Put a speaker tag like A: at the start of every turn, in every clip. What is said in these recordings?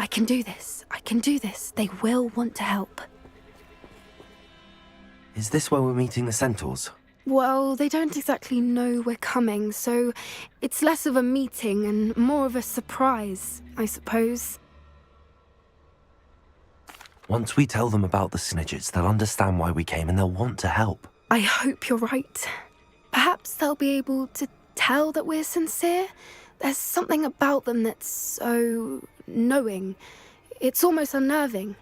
A: can do this. I can do this. They will want to help.
B: Is this where we're meeting the centaurs?
A: Well, they don't exactly know we're coming, so it's less of a meeting and more of a surprise, I suppose.
B: Once we tell them about the Snidgets, they'll understand why we came and they'll want to help.
A: I hope you're right. Perhaps they'll be able to tell that we're sincere. There's something about them that's so knowing. It's almost unnerving.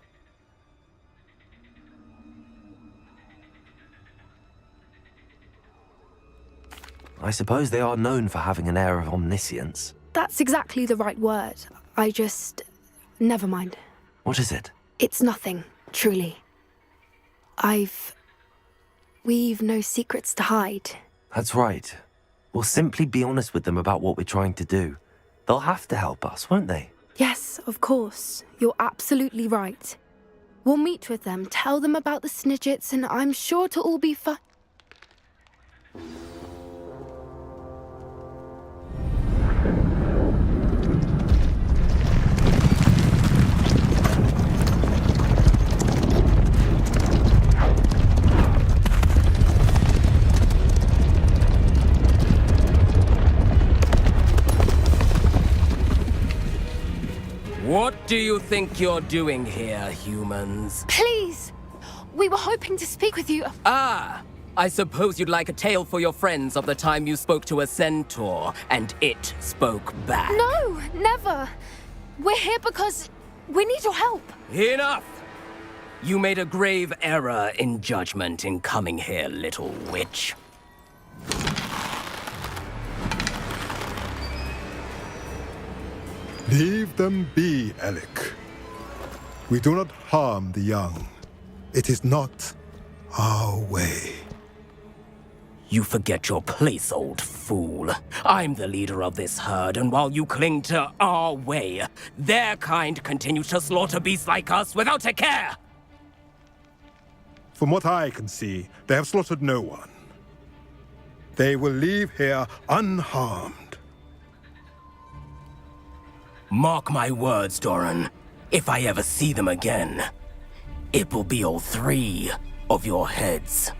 B: I suppose they are known for having an air of omniscience.
A: That's exactly the right word. Never mind.
B: What is it?
A: It's nothing, truly. We've no secrets to hide.
B: That's right. We'll simply be honest with them about what we're trying to do. They'll have to help us, won't they?
A: Yes, of course. You're absolutely right. We'll meet with them, tell them about the Snidgets, and I'm sure it'll all be fun.
C: What do you think you're doing here, humans?
A: Please! We were hoping to speak with you.
C: Ah! I suppose you'd like a tale for your friends of the time you spoke to a centaur, and it spoke back.
A: No, never! We're here because we need your help.
C: Enough! You made a grave error in judgment in coming here, little witch.
D: Leave them be, Alec. We do not harm the young. It is not our way.
C: You forget your place, old fool. I'm the leader of this herd, and while you cling to our way, their kind continue to slaughter beasts like us without a care!
D: From what I can see, they have slaughtered no one. They will leave here unharmed.
C: Mark my words, Doran. If I ever see them again, it will be all 3 of your heads.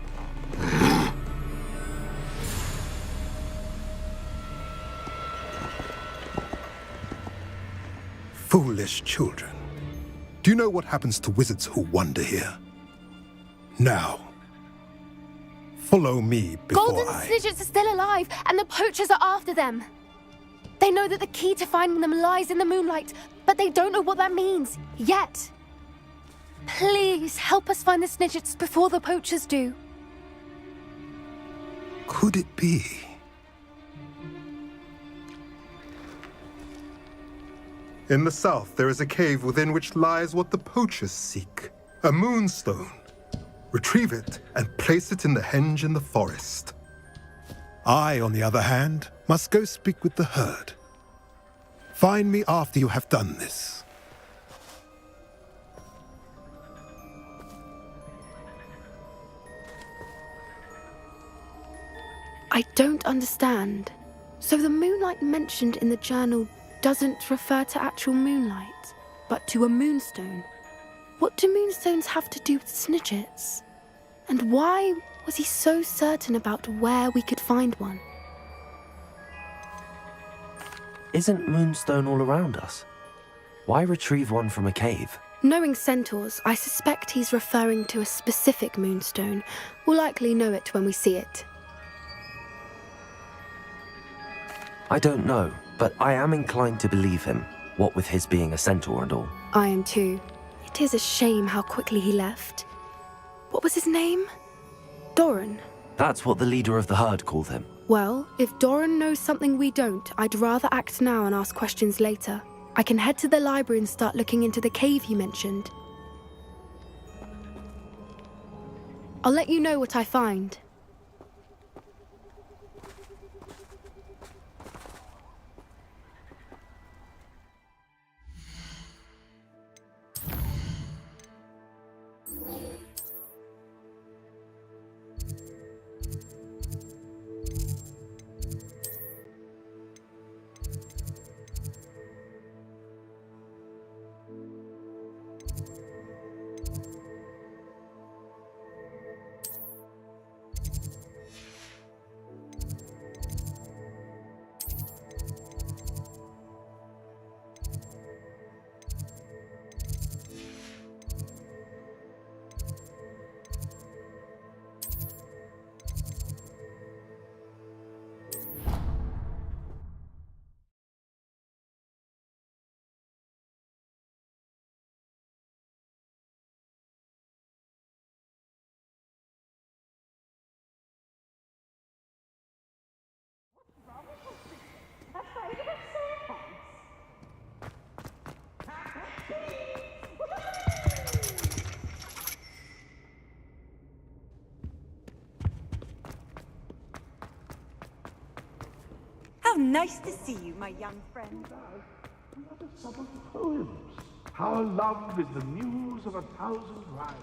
D: Foolish children. Do you know what happens to wizards who wander here? Now, follow me before
A: Golden Snidgets are still alive, and the poachers are after them. They know that the key to finding them lies in the moonlight, but they don't know what that means, yet. Please, help us find the Snidgets before the poachers do.
D: Could it be? In the south, there is a cave within which lies what the poachers seek. A moonstone. Retrieve it and place it in the henge in the forest. I, on the other hand, must go speak with the herd. Find me after you have done this.
A: I don't understand. So the moonlight mentioned in the journal doesn't refer to actual moonlight, but to a moonstone. What do moonstones have to do with Snidgets? And why was he so certain about where we could find one?
B: Isn't Moonstone all around us? Why retrieve one from a cave?
A: Knowing centaurs, I suspect he's referring to a specific moonstone. We'll likely know it when we see it.
B: I don't know, but I am inclined to believe him, what with his being a centaur and all.
A: I am too. It is a shame how quickly he left. What was his name? Doran.
B: That's what the leader of the herd called him.
A: Well, if Doran knows something we don't, I'd rather act now and ask questions later. I can head to the library and start looking into the cave you mentioned. I'll let you know what I find.
E: Nice to see you, my young friend.
F: Some of the poems. Our love is the muse of 1,000 rhymes.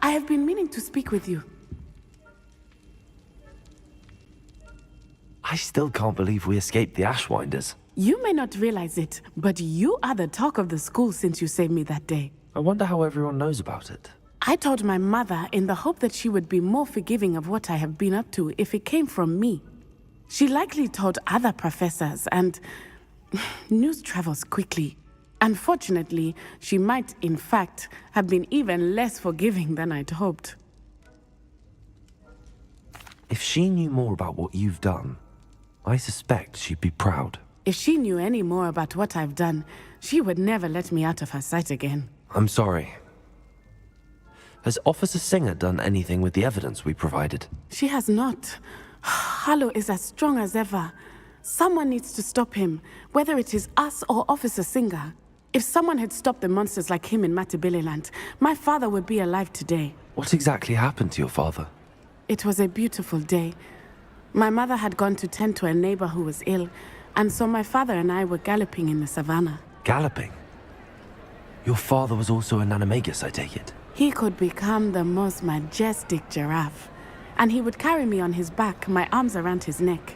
G: I have been meaning to speak with you.
B: I still can't believe we escaped the Ashwinders.
G: You may not realize it, but you are the talk of the school since you saved me that day.
B: I wonder how everyone knows about it.
G: I told my mother in the hope that she would be more forgiving of what I have been up to if it came from me. She likely told other professors, and news travels quickly. Unfortunately, she might, in fact, have been even less forgiving than I'd hoped.
B: If she knew more about what you've done, I suspect she'd be proud.
G: If she knew any more about what I've done, she would never let me out of her sight again.
B: I'm sorry. Has Officer Singer done anything with the evidence we provided?
G: She has not. Harlow is as strong as ever. Someone needs to stop him, whether it is us or Officer Singer. If someone had stopped the monsters like him in Matabeleland, my father would be alive today.
B: What exactly happened to your father?
G: It was a beautiful day. My mother had gone to tend to a neighbor who was ill, and so my father and I were galloping in the savannah.
B: Galloping? Your father was also an animagus, I take it?
G: He could become the most majestic giraffe, and he would carry me on his back, my arms around his neck.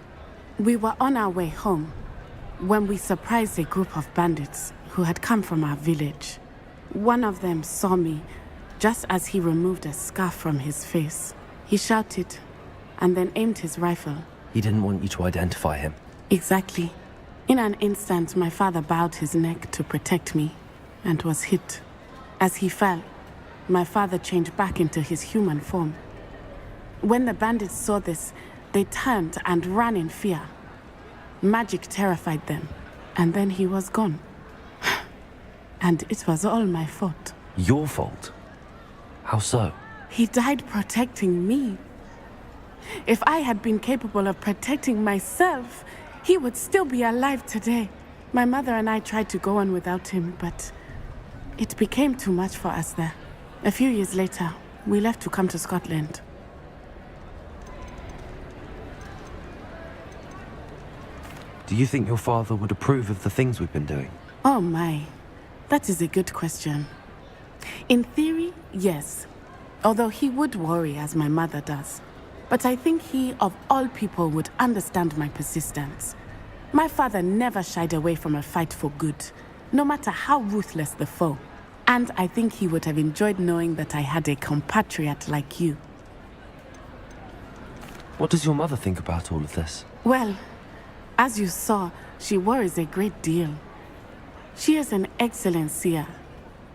G: We were on our way home when we surprised a group of bandits who had come from our village. One of them saw me just as he removed a scarf from his face. He shouted and then aimed his rifle.
B: He didn't want you to identify him.
G: Exactly. In an instant, my father bowed his neck to protect me and was hit. As he fell, my father changed back into his human form. When the bandits saw this, they turned and ran in fear. Magic terrified them, and then he was gone. And it was all my fault.
B: Your fault? How so?
G: He died protecting me. If I had been capable of protecting myself, he would still be alive today. My mother and I tried to go on without him, but it became too much for us there. A few years later, we left to come to Scotland.
B: Do you think your father would approve of the things we've been doing?
G: Oh my, that is a good question. In theory, yes. Although he would worry as my mother does. But I think he, of all people, would understand my persistence. My father never shied away from a fight for good, no matter how ruthless the foe. And I think he would have enjoyed knowing that I had a compatriot like you.
B: What does your mother think about all of this?
G: Well, as you saw, she worries a great deal. She is an excellent seer,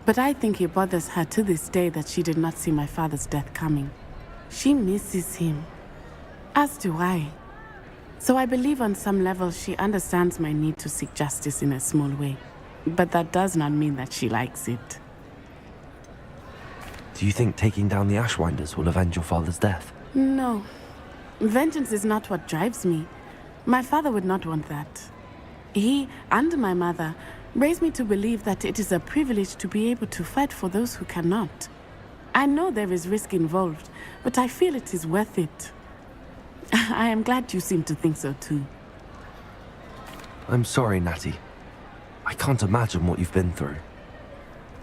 G: but I think it bothers her to this day that she did not see my father's death coming. She misses him, as do I. So I believe on some level she understands my need to seek justice in a small way, but that does not mean that she likes it.
B: Do you think taking down the Ashwinders will avenge your father's death?
G: No. Vengeance is not what drives me. My father would not want that. He and my mother raised me to believe that it is a privilege to be able to fight for those who cannot. I know there is risk involved, but I feel it is worth it. I am glad you seem to think so too.
B: I'm sorry, Natty. I can't imagine what you've been through.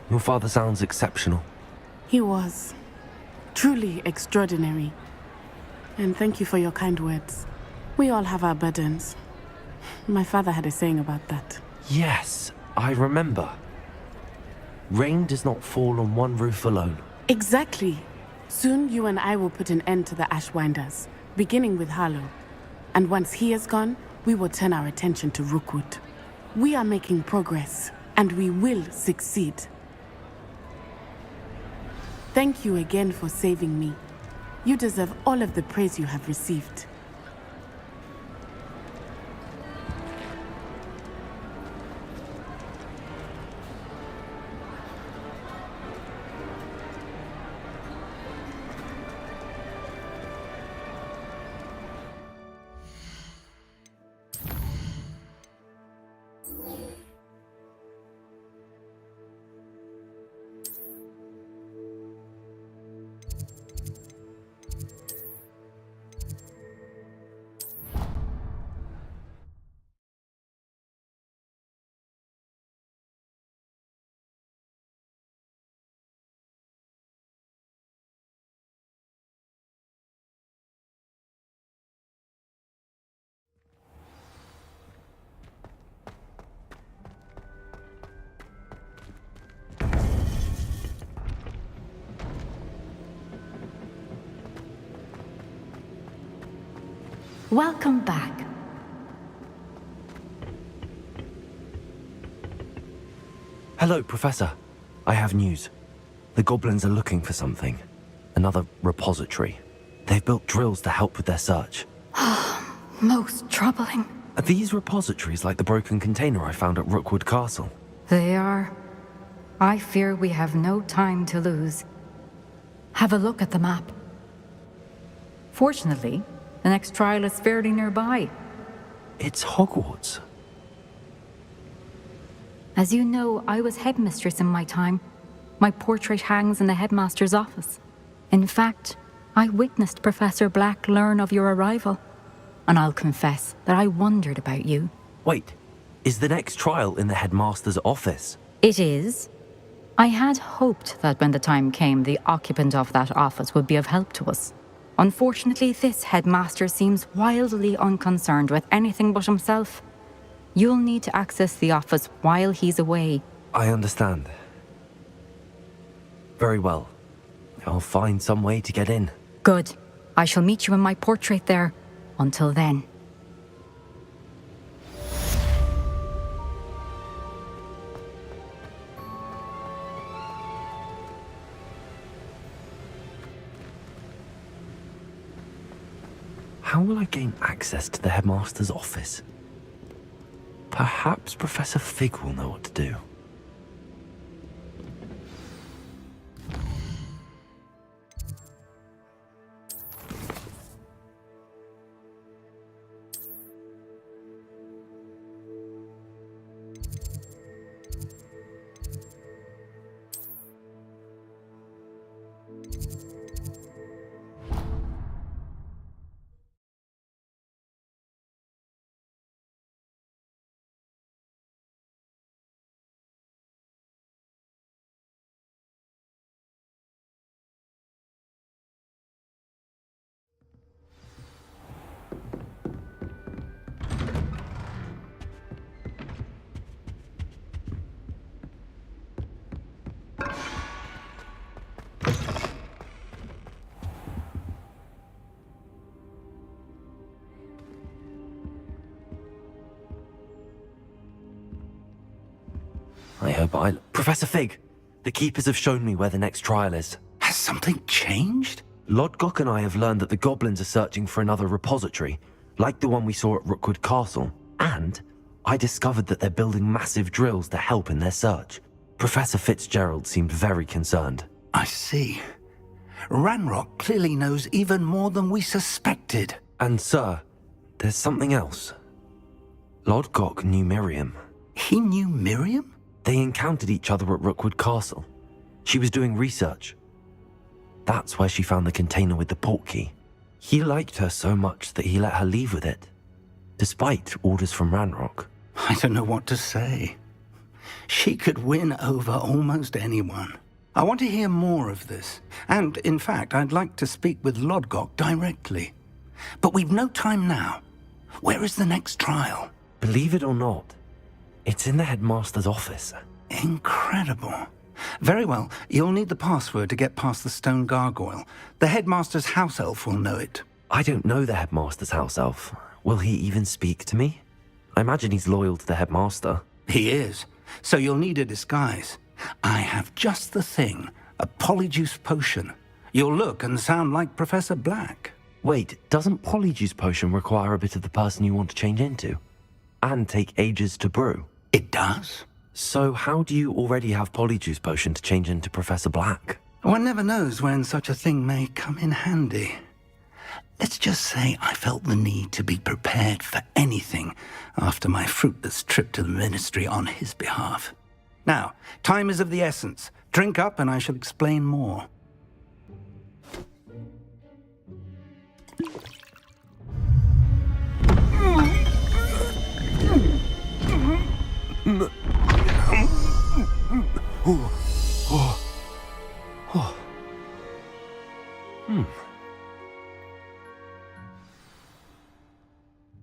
B: Your father sounds exceptional.
G: He was. Truly extraordinary. And thank you for your kind words. We all have our burdens. My father had a saying about that.
B: Yes, I remember. Rain does not fall on one roof alone.
G: Exactly. Soon you and I will put an end to the Ashwinders, beginning with Harlow. And once he is gone, we will turn our attention to Rookwood. We are making progress, and we will succeed. Thank you again for saving me. You deserve all of the praise you have received.
H: Welcome back.
B: Hello, Professor. I have news. The goblins are looking for something. Another repository. They've built drills to help with their search.
H: Most troubling.
B: Are these repositories like the broken container I found at Rookwood Castle?
H: They are. I fear we have no time to lose. Have a look at the map. Fortunately, the next trial is fairly nearby.
B: It's Hogwarts.
H: As you know, I was headmistress in my time. My portrait hangs in the headmaster's office. In fact, I witnessed Professor Black learn of your arrival. And I'll confess that I wondered about you.
B: Wait, is the next trial in the headmaster's office?
H: It is. I had hoped that when the time came, the occupant of that office would be of help to us. Unfortunately, this headmaster seems wildly unconcerned with anything but himself. You'll need to access the office while he's away.
B: I understand. Very well. I'll find some way to get in.
H: Good. I shall meet you in my portrait there. Until then.
B: How will I gain access to the headmaster's office? Perhaps Professor Fig will know what to do. I hope Professor Fig, the Keepers have shown me where the next trial is.
I: Has something changed?
B: Lodgok and I have learned that the goblins are searching for another repository, like the one we saw at Rookwood Castle. And I discovered that they're building massive drills to help in their search. Professor Fitzgerald seemed very concerned.
I: I see. Ranrock clearly knows even more than we suspected.
B: And sir, there's something else. Lodgok knew Miriam.
I: He knew Miriam?
B: They encountered each other at Rookwood Castle. She was doing research. That's where she found the container with the portkey. He liked her so much that he let her leave with it, despite orders from Ranrock.
I: I don't know what to say. She could win over almost anyone. I want to hear more of this. And, in fact, I'd like to speak with Lodgok directly. But we've no time now. Where is the next trial?
B: Believe it or not, it's in the headmaster's office.
I: Incredible. Very well. You'll need the password to get past the stone gargoyle. The headmaster's house elf will know it.
B: I don't know the headmaster's house elf. Will he even speak to me? I imagine he's loyal to the headmaster.
I: He is. So you'll need a disguise. I have just the thing. A polyjuice potion. You'll look and sound like Professor Black.
B: Wait, doesn't Polyjuice Potion require a bit of the person you want to change into? And take ages to brew?
I: It does.
B: So how do you already have Polyjuice Potion to change into Professor Black?
I: One never knows when such a thing may come in handy. Let's just say I felt the need to be prepared for anything after my fruitless trip to the ministry on his behalf. Now, time is of the essence. Drink up and I shall explain more.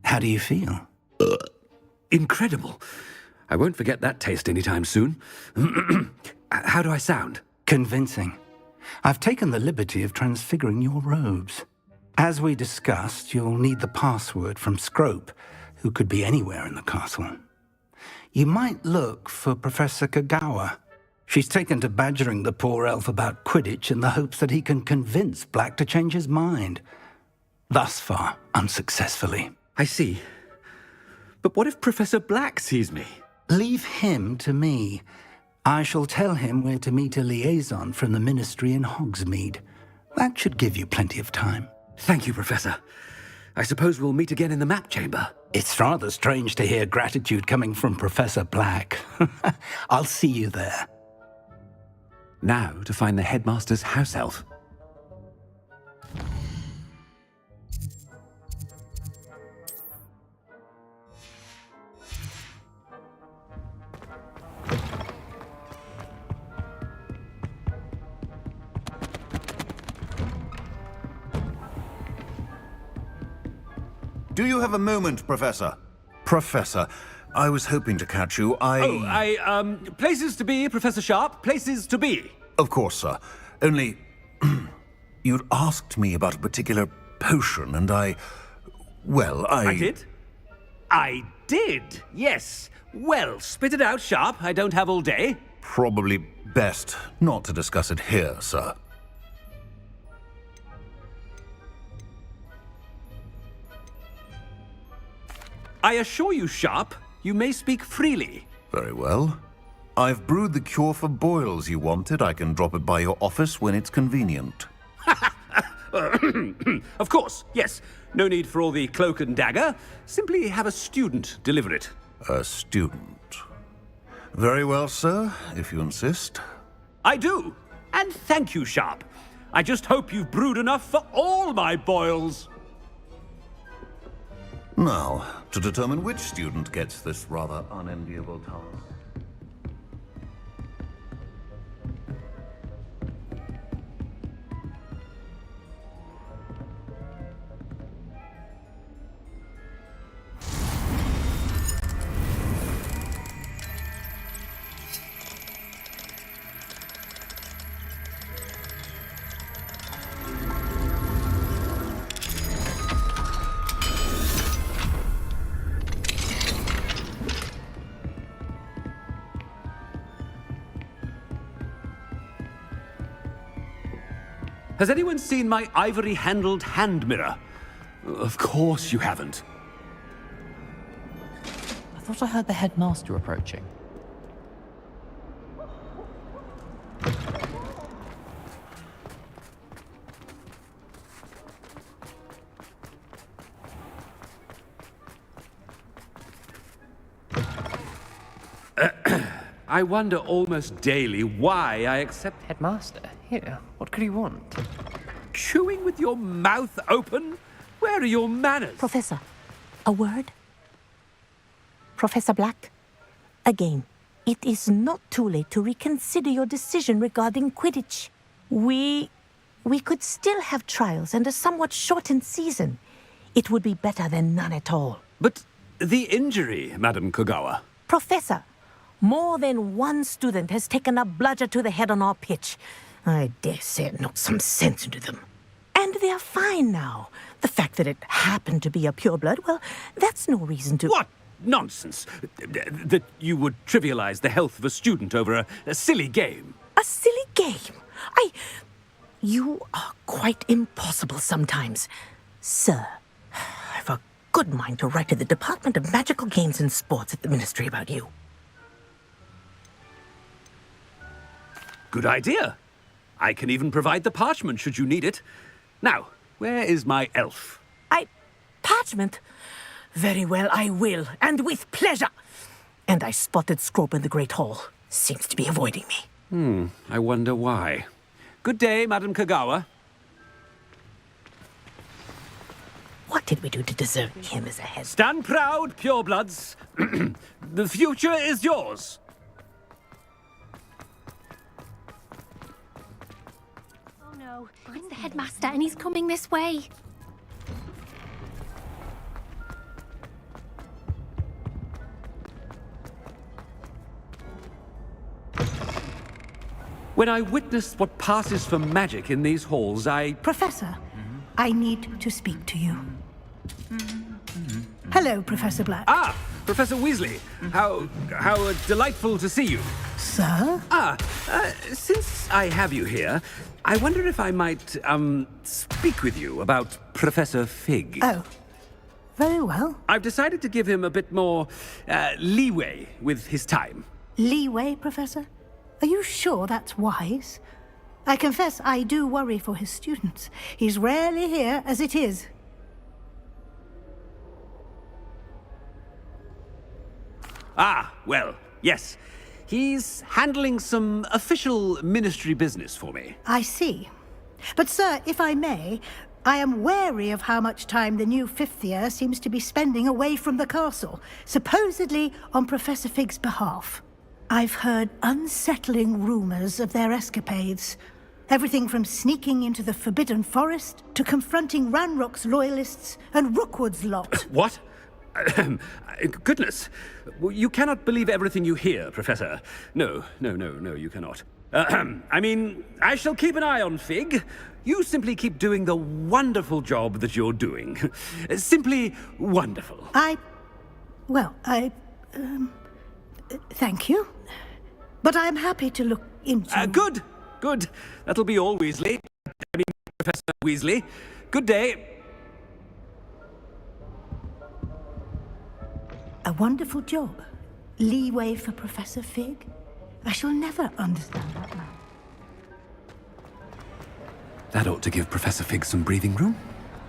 I: How do you feel?
J: Incredible. I won't forget that taste anytime soon. How do I sound?
I: Convincing. I've taken the liberty of transfiguring your robes. As we discussed, you'll need the password from Scrope, who could be anywhere in the castle. You might look for Professor Kagawa. She's taken to badgering the poor elf about Quidditch in the hopes that he can convince Black to change his mind. Thus far, unsuccessfully.
J: I see. But what if Professor Black sees me?
I: Leave him to me. I shall tell him where to meet a liaison from the ministry in Hogsmeade. That should give you plenty of time.
J: Thank you, Professor. I suppose we'll meet again in the map chamber.
I: It's rather strange to hear gratitude coming from Professor Black. I'll see you there.
J: Now to find the headmaster's house elf.
K: Do you have a moment, Professor? Professor, I was hoping to catch you.
J: Places to be, Professor Sharp. Places to be.
K: Of course, sir. Only, you'd asked me about a particular potion, and I
J: did? I did, yes. Well, spit it out, Sharp. I don't have all day.
K: Probably best not to discuss it here, sir.
J: I assure you, Sharp, you may speak freely.
K: Very well. I've brewed the cure for boils you wanted. I can drop it by your office when it's convenient.
J: Of course, yes. No need for all the cloak and dagger. Simply have a student deliver it.
K: A student. Very well, sir, if you insist.
J: I do. And thank you, Sharp. I just hope you've brewed enough for all my boils.
K: Now, to determine which student gets this rather unenviable task.
J: Has anyone seen my ivory-handled hand mirror? Of course you haven't.
L: I thought I heard the headmaster approaching.
J: I wonder almost daily why I accept
L: Headmaster? Here, what could he want?
J: chewing with your mouth open. Where are your manners?
M: Professor, a word? Professor Black, again, it is not too late to reconsider your decision regarding Quidditch. We could still have trials and a somewhat shortened season. It would be better than none at all.
J: But the injury, Madam Kogawa.
M: Professor, More than one student has taken a bludger to the head on our pitch. I dare say it knocked some sense into them. And they're fine now. The fact that it happened to be a pureblood, well, that's no reason to...
J: What nonsense! That you would trivialize the health of a student over a silly game.
M: A silly game? You are quite impossible sometimes. Sir, I've a good mind to write to the Department of Magical Games and Sports at the Ministry about you.
J: Good idea. I can even provide the parchment should you need it. Now, where is my elf?
M: Parchment? Very well, I will, and with pleasure. And I spotted Scrope in the Great Hall. Seems to be avoiding me.
J: I wonder why. Good day, Madam Kagawa.
M: What did we do to deserve him as a head?
J: Stand proud, purebloods. The future is yours.
N: Oh no, it's the headmaster and he's coming this way.
J: When I witness what passes for magic in these halls,
O: Professor, I need to speak to you. Hello, Professor Black.
J: Ah, Professor Weasley. How delightful to see you.
O: Sir?
J: Since I have you here, I wonder if I might, speak with you about Professor Fig.
O: Oh, very well.
J: I've decided to give him a bit more, leeway with his time.
O: Leeway, Professor? Are you sure that's wise? I confess I do worry for his students. He's rarely here as it is.
J: Well, yes. He's handling some official ministry business for me.
O: I see. But, sir, if I may, I am wary of how much time the new fifth year seems to be spending away from the castle, supposedly on Professor Fig's behalf. I've heard unsettling rumors of their escapades. Everything from sneaking into the Forbidden Forest to confronting Ranrock's loyalists and Rookwood's lot.
J: What? Goodness. You cannot believe everything you hear, Professor. No, you cannot. I mean, I shall keep an eye on Fig. You simply keep doing the wonderful job that you're doing. Simply wonderful.
O: Thank you. But I'm happy to look into...
J: Good. That'll be all, Weasley. I mean, Professor Weasley. Good day.
O: A wonderful job. Leeway for Professor Fig. I shall never understand that now.
J: That ought to give Professor Fig some breathing room.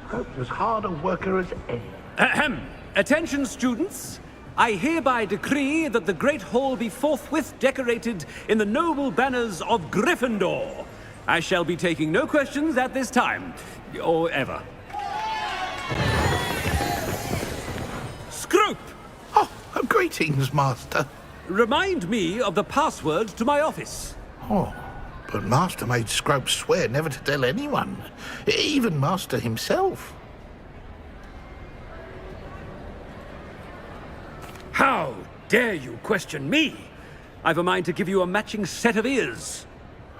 F: Scrope's as hard a worker as any.
J: Attention, students. I hereby decree that the Great Hall be forthwith decorated in the noble banners of Gryffindor. I shall be taking no questions at this time, or ever. Scrope!
F: Oh, greetings, Master.
J: Remind me of the password to my office.
F: Oh, but Master made Scrope swear never to tell anyone, even Master himself.
J: How dare you question me? I've a mind to give you a matching set of ears.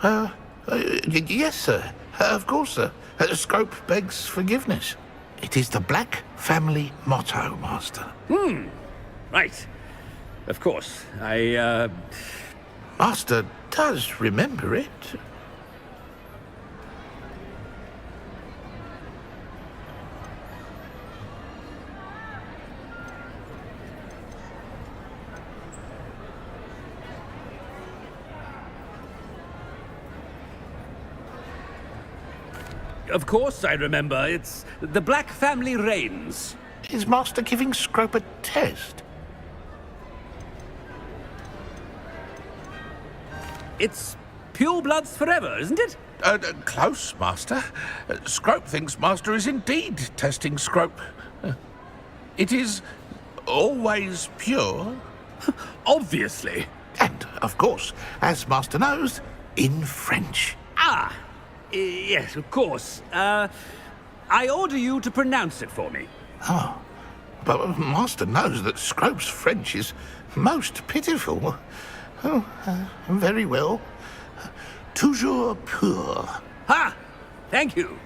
F: Yes, sir. Of course, sir. Scrope begs forgiveness. It is the Black family motto, Master.
J: Right. Of course.
F: Master does remember it.
J: Of course I remember. It's the Black family reigns.
F: Is Master giving Scrope a test?
J: It's purebloods forever, isn't it?
F: Close, Master. Scrope thinks Master is indeed testing Scrope. It is always pure.
J: Obviously.
F: And, of course, as Master knows, in French.
J: Yes, of course. I order you to pronounce it for me.
F: Oh, but Master knows that Scrope's French is most pitiful. Oh, very well. Toujours pur.
J: Ha! Thank you.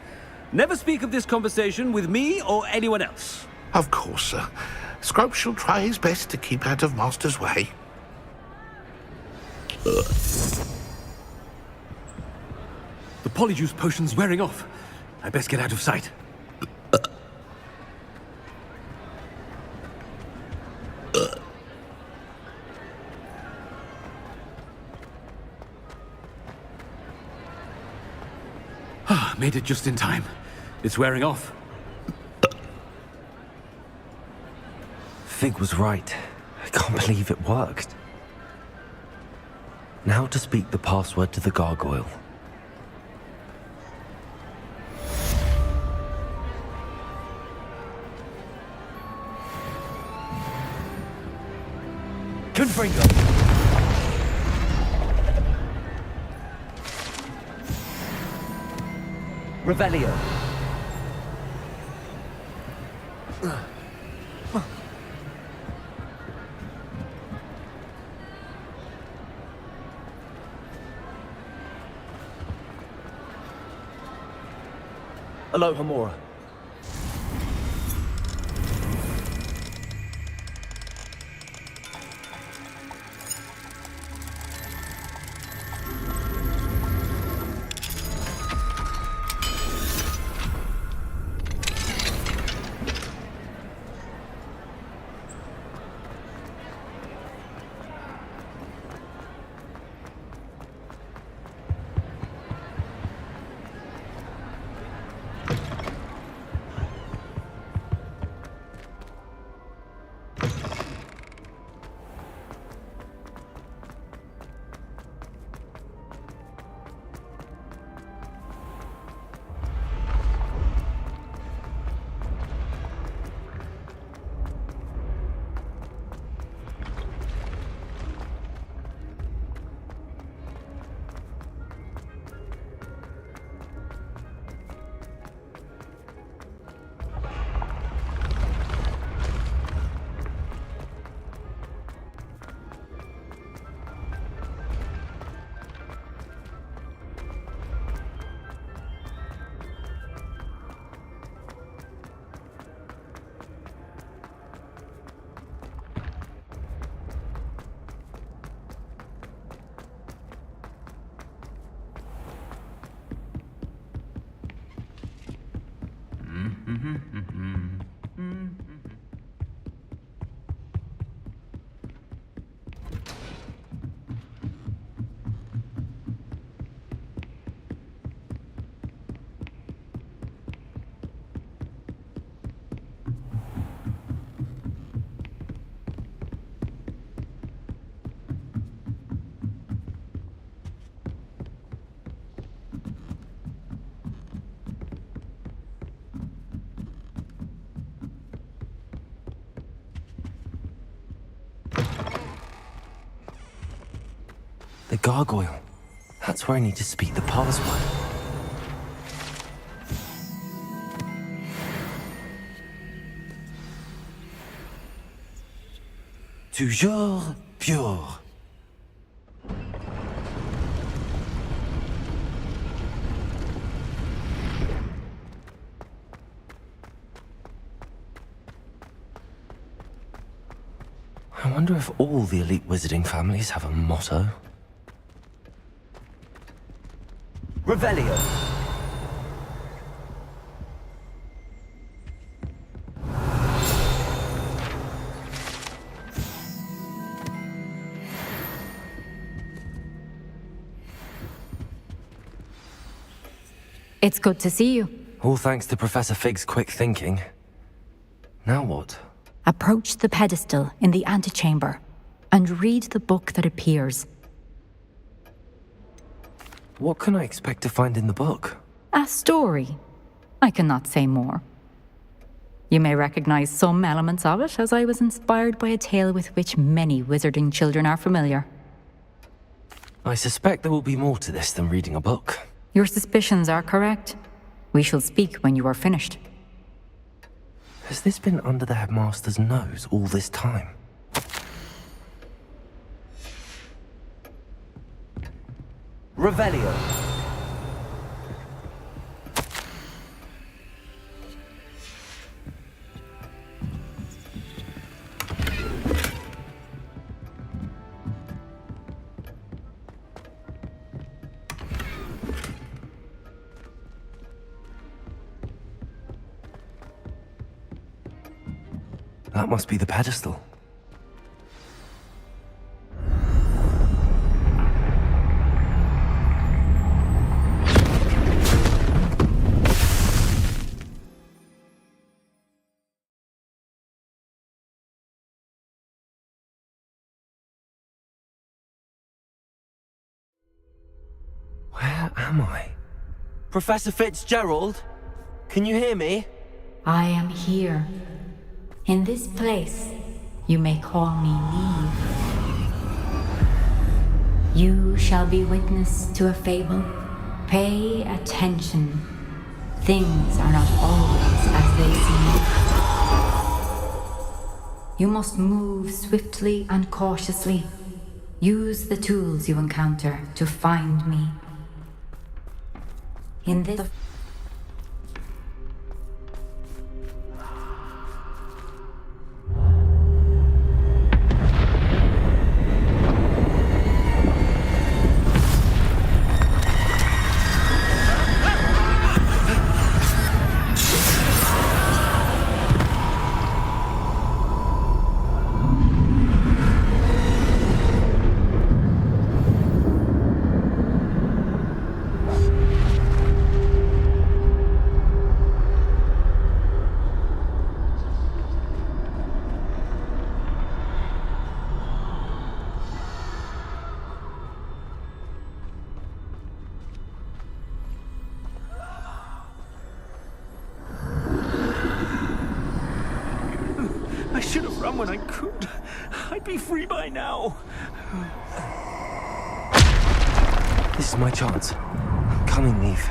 J: Never speak of this conversation with me or anyone else.
F: Of course, sir. Scrope shall try his best to keep out of Master's way.
J: The polyjuice potion's wearing off. I best get out of sight. Made it just in time. It's wearing off.
B: Fig was right. I can't believe it worked. Now to speak the password to the gargoyle.
L: Confringo! Revelio. Alohomora.
B: The gargoyle. That's where I need to speak the password. Toujours pure. I wonder if all the elite wizarding families have a motto.
L: Revelio.
H: It's good to see you.
B: All thanks to Professor Fig's quick thinking. Now what?
H: Approach the pedestal in the antechamber and read the book that appears.
B: What can I expect to find in the book?
H: A story. I cannot say more. You may recognize some elements of it, as I was inspired by a tale with which many wizarding children are familiar.
B: I suspect there will be more to this than reading a book.
H: Your suspicions are correct. We shall speak when you are finished.
B: Has this been under the headmaster's nose all this time?
L: Revelio.
B: That must be the pedestal. Where am I?
L: Professor Fitzgerald? Can you hear me?
H: I am here. In this place, you may call me Neve. You shall be witness to a fable. Pay attention. Things are not always as they seem. You must move swiftly and cautiously. Use the tools you encounter to find me. In this...
J: I should have run when I could. I'd be free by now.
B: This is my chance. I'm coming, Neve.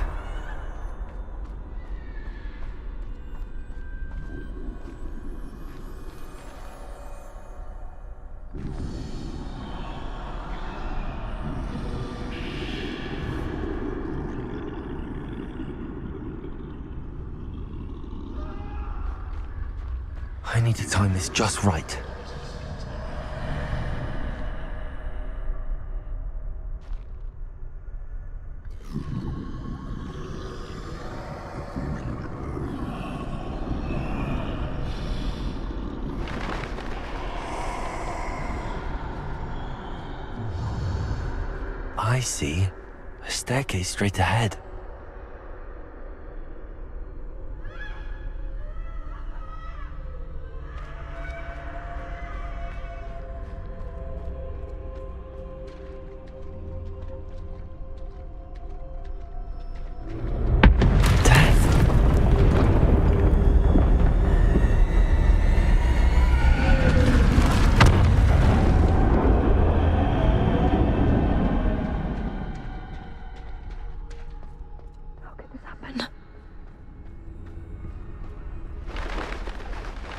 B: I need to time this just right. I see. A staircase straight ahead.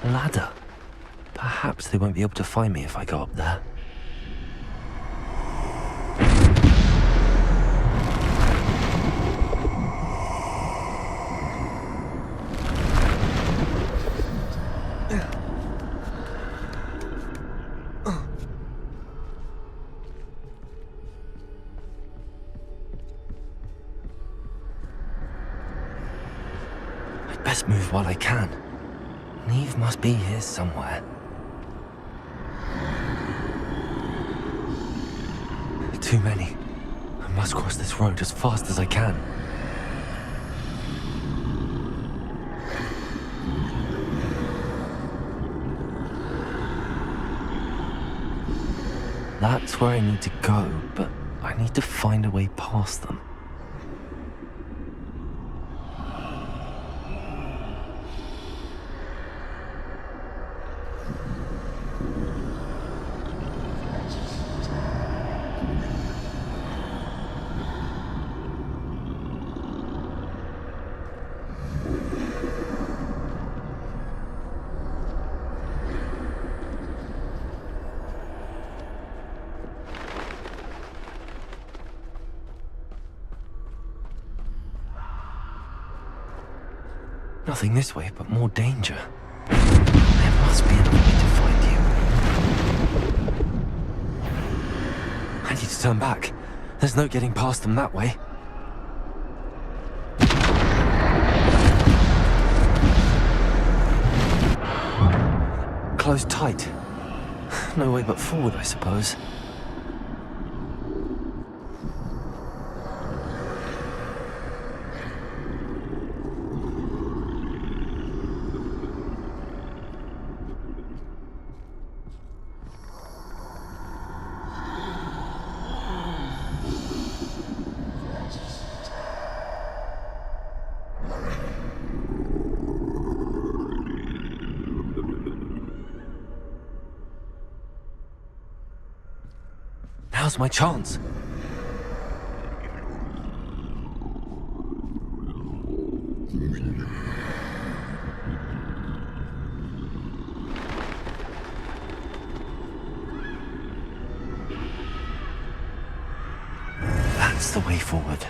B: Ladder. Perhaps they won't be able to find me if I go up there. I'd best move while I can. Neve must be here somewhere. Too many. I must cross this road as fast as I can. That's where I need to go, but I need to find a way past them. Nothing this way, but more danger. There must be another way to find you. I need to turn back. There's no getting past them that way. Closed tight. No way but forward, I suppose. Now's my chance. That's the way forward.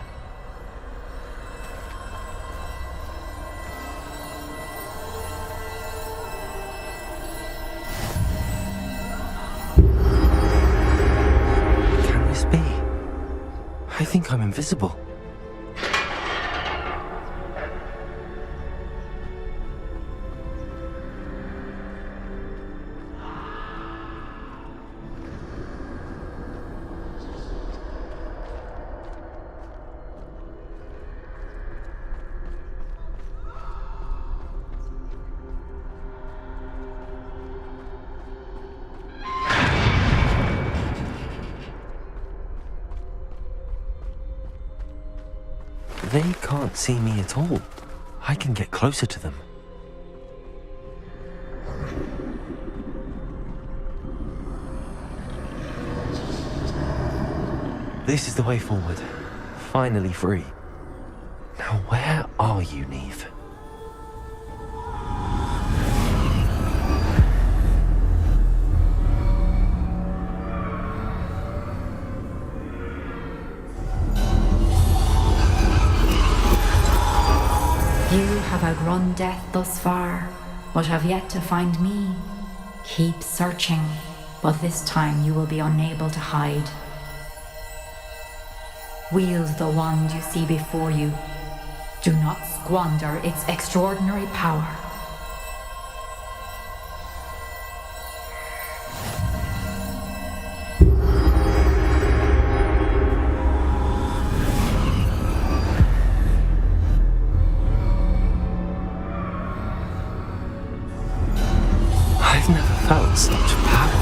B: I think I'm invisible. They can't see me at all. I can get closer to them. This is the way forward. Finally free. Now where are you, Neve?
H: You have outrun death thus far, but have yet to find me. Keep searching, but this time you will be unable to hide. Wield the wand you see before you. Do not squander its extraordinary power.
B: I've never felt such power.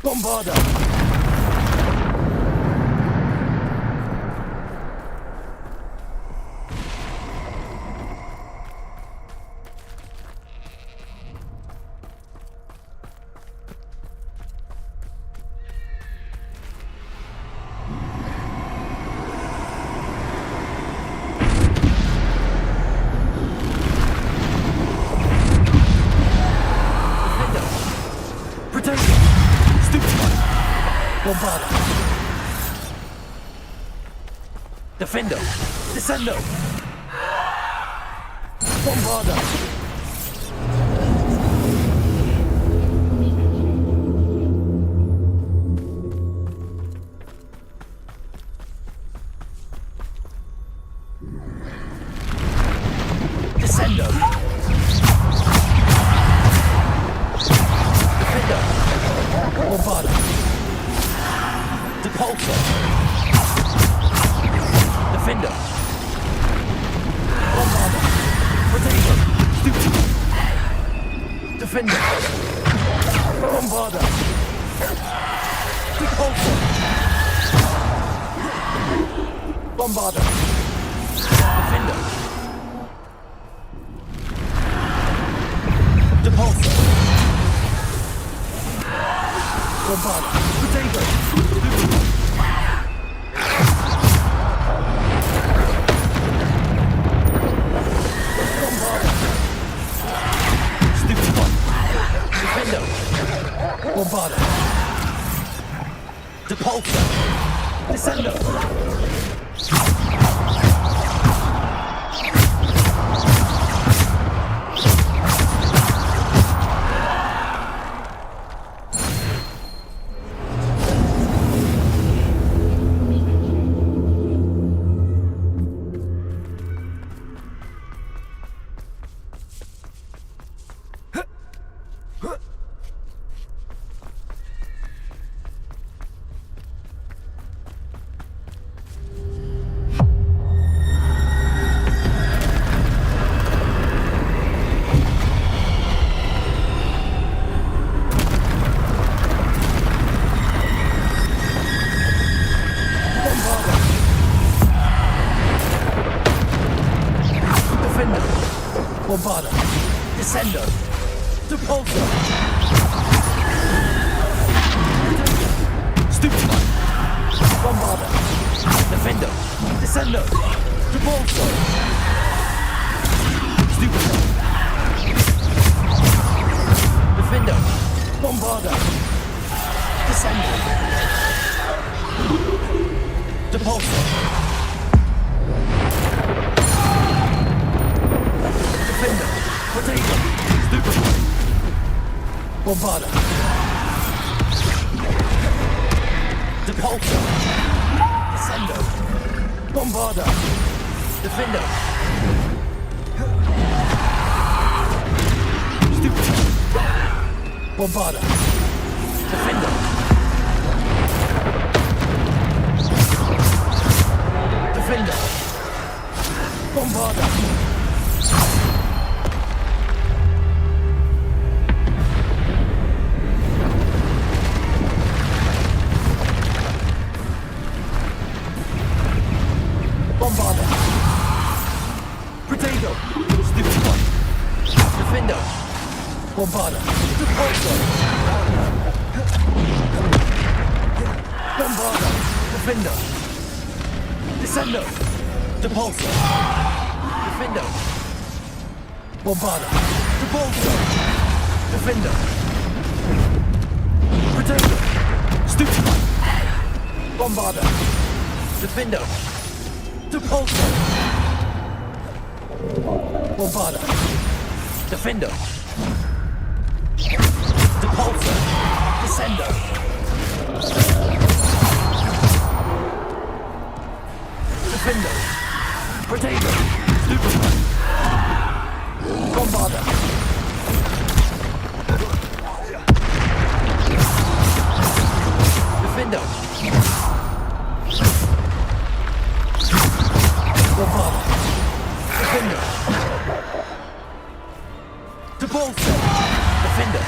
C: Bombarda! Defendo! Descendo! Bombarda! Descendo! Defendo! Bombarda! Depulso! Defender! Bombarda! Potato! Defender! Bombarda! Depulso! Bombarda! Defender! Depulso! Bombarda! Potato! Bombarda! Repulsor! Descendo! Bombarda! Descendo! Repulsor! Stupefy! Bombarda! Defendo! Descendo! Repulsor! Stupefy! Defendo! Bombarda! Descendo! Repulsor! Defender! Potato! Stupefy! Bombarda! Repulsor! Descendo! Bombarda! Defender! Stupefy! Bombarda! Defender! Defender! Bombarda! Bombarda! Potato! Stupefy! Defender! Bombarda! Repulsor! Bombarda! Defender! Descendo! Repulsor! Defender! Bombarda! Repulsor! Defender! Potato! Stupefy! Bombarda! Defender! Repulsor! Bombarda! Defender! Repulsor! Descendo! Defender! Potato! Stupefy! Bombarda! Defender! Bombarda! Defender! Repulsor! Defender!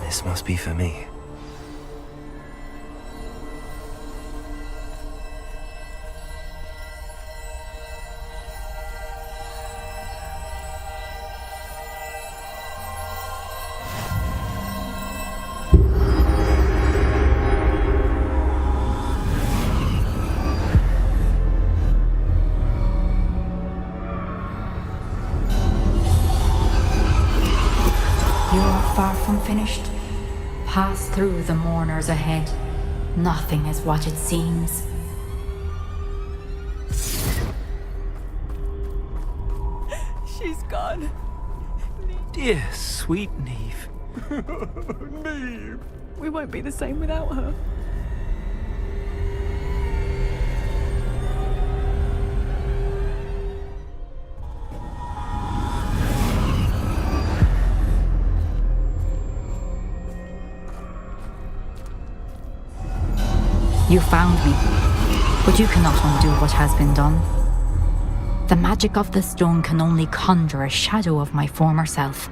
B: This must be for me.
H: You're far from finished. Pass through the mourners ahead. Nothing is what it seems.
P: She's gone.
J: Dear sweet Neve.
P: Neve. We won't be the same without her.
H: You found me. But you cannot undo what has been done. The magic of the stone can only conjure a shadow of my former self.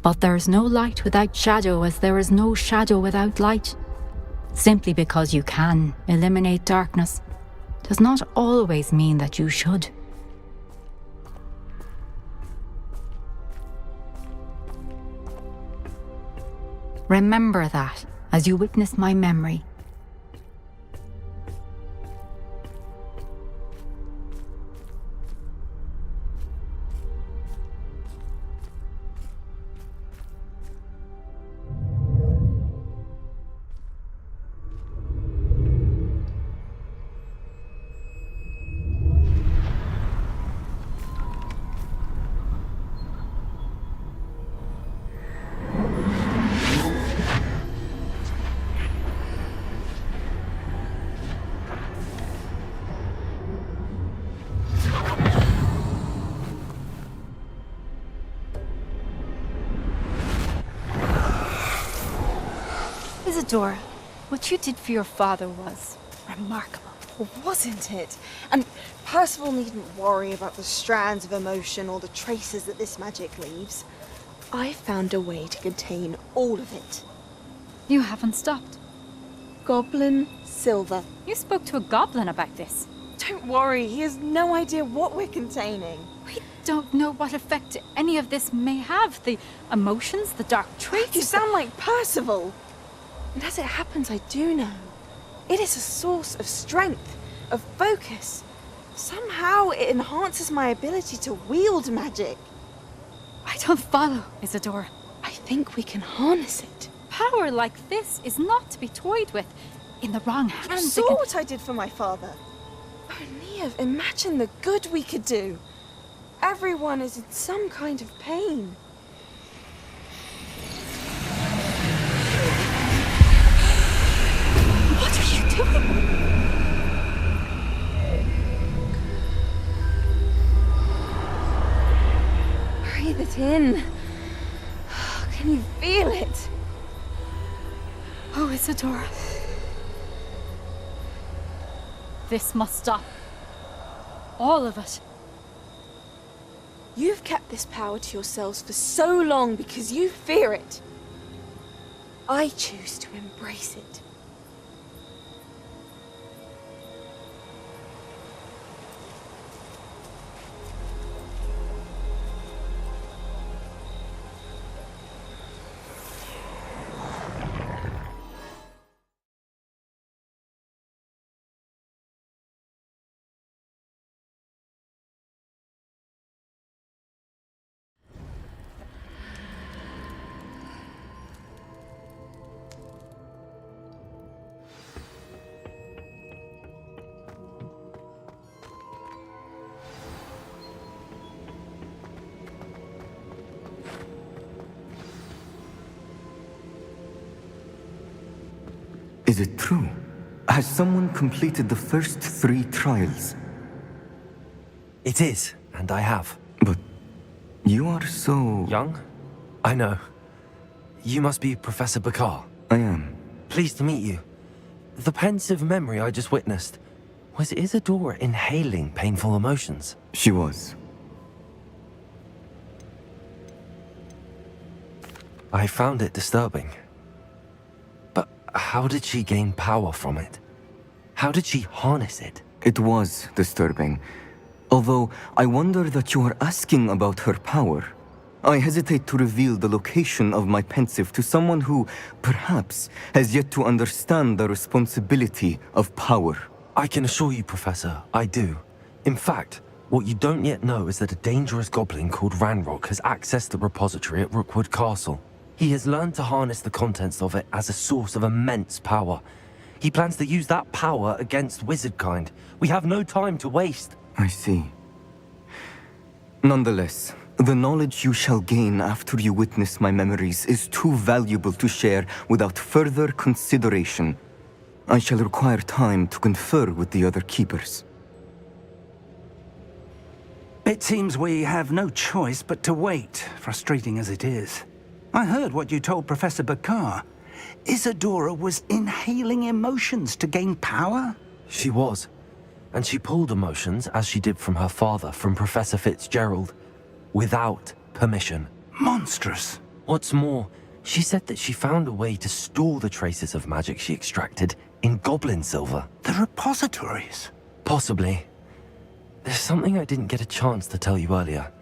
H: But there is no light without shadow, as there is no shadow without light. Simply because you can eliminate darkness does not always mean that you should. Remember that as you witness my memory.
Q: Isadora, what you did for your father was remarkable.
R: Wasn't it? And Percival needn't worry about the strands of emotion or the traces that this magic leaves. I found a way to contain all of it.
Q: You haven't stopped.
R: Goblin Silver.
Q: You spoke to a goblin about this.
R: Don't worry, he has no idea what we're containing.
Q: We don't know what effect any of this may have. The emotions, the dark traits.
R: You sound like Percival. And as it happens, I do know. It is a source of strength, of focus. Somehow it enhances my ability to wield magic.
Q: I don't follow, Isadora.
R: I think we can harness it.
Q: Power like this is not to be toyed with. In the wrong hands,
R: You saw what I did for my father. Oh, Neve, imagine the good we could do. Everyone is in some kind of pain.
Q: What are you doing?
R: Breathe it in. Can you feel it?
Q: Oh, Isadora. This must stop. All of it.
R: You've kept this power to yourselves for so long because you fear it. I choose to embrace it.
S: Is it true? Has someone completed the first 3 trials?
B: It is, and I have.
S: But you are so...
B: Young? I know. You must be Professor Bakar.
S: I am.
B: Pleased to meet you. The pensive memory I just witnessed, was Isadora inhaling painful emotions?
S: She was.
B: I found it disturbing. But how did she gain power from it? How did she harness it?
S: It was disturbing. Although I wonder that you are asking about her power. I hesitate to reveal the location of my pensive to someone who, perhaps, has yet to understand the responsibility of power.
B: I can assure you, Professor, I do. In fact, what you don't yet know is that a dangerous goblin called Ranrock has accessed the repository at Rookwood Castle. He has learned to harness the contents of it as a source of immense power. He plans to use that power against wizardkind. We have no time to waste.
S: I see. Nonetheless, the knowledge you shall gain after you witness my memories is too valuable to share without further consideration. I shall require time to confer with the other keepers.
I: It seems we have no choice but to wait, frustrating as it is. I heard what you told Professor Bakar. Isadora was inhaling emotions to gain power?
B: She was. And she pulled emotions, as she did from her father, from Professor Fitzgerald, without permission.
I: Monstrous.
B: What's more, she said that she found a way to store the traces of magic she extracted in goblin silver.
I: The repositories?
B: Possibly. There's something I didn't get a chance to tell you earlier.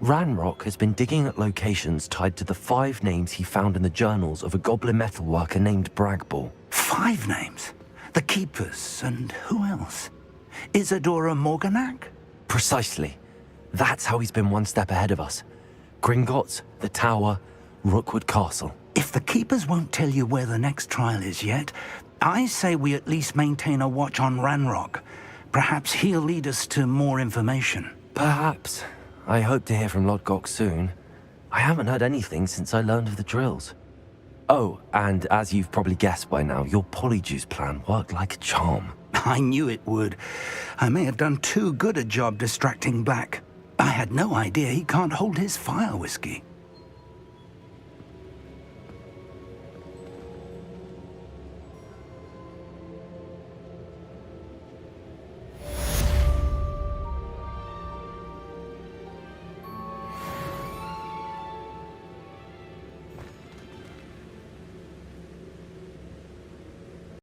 B: Ranrock has been digging at locations tied to the 5 names he found in the journals of a goblin metalworker named Bragball.
I: 5 names? The Keepers, and who else? Isadora Morganac?
B: Precisely. That's how he's been one step ahead of us. Gringotts, the Tower, Rookwood Castle.
I: If the Keepers won't tell you where the next trial is yet, I say we at least maintain a watch on Ranrock. Perhaps he'll lead us to more information.
B: Perhaps. I hope to hear from Lodgok soon. I haven't heard anything since I learned of the drills. Oh, and as you've probably guessed by now, your polyjuice plan worked like a charm.
I: I knew it would. I may have done too good a job distracting Black. I had no idea he can't hold his fire whiskey.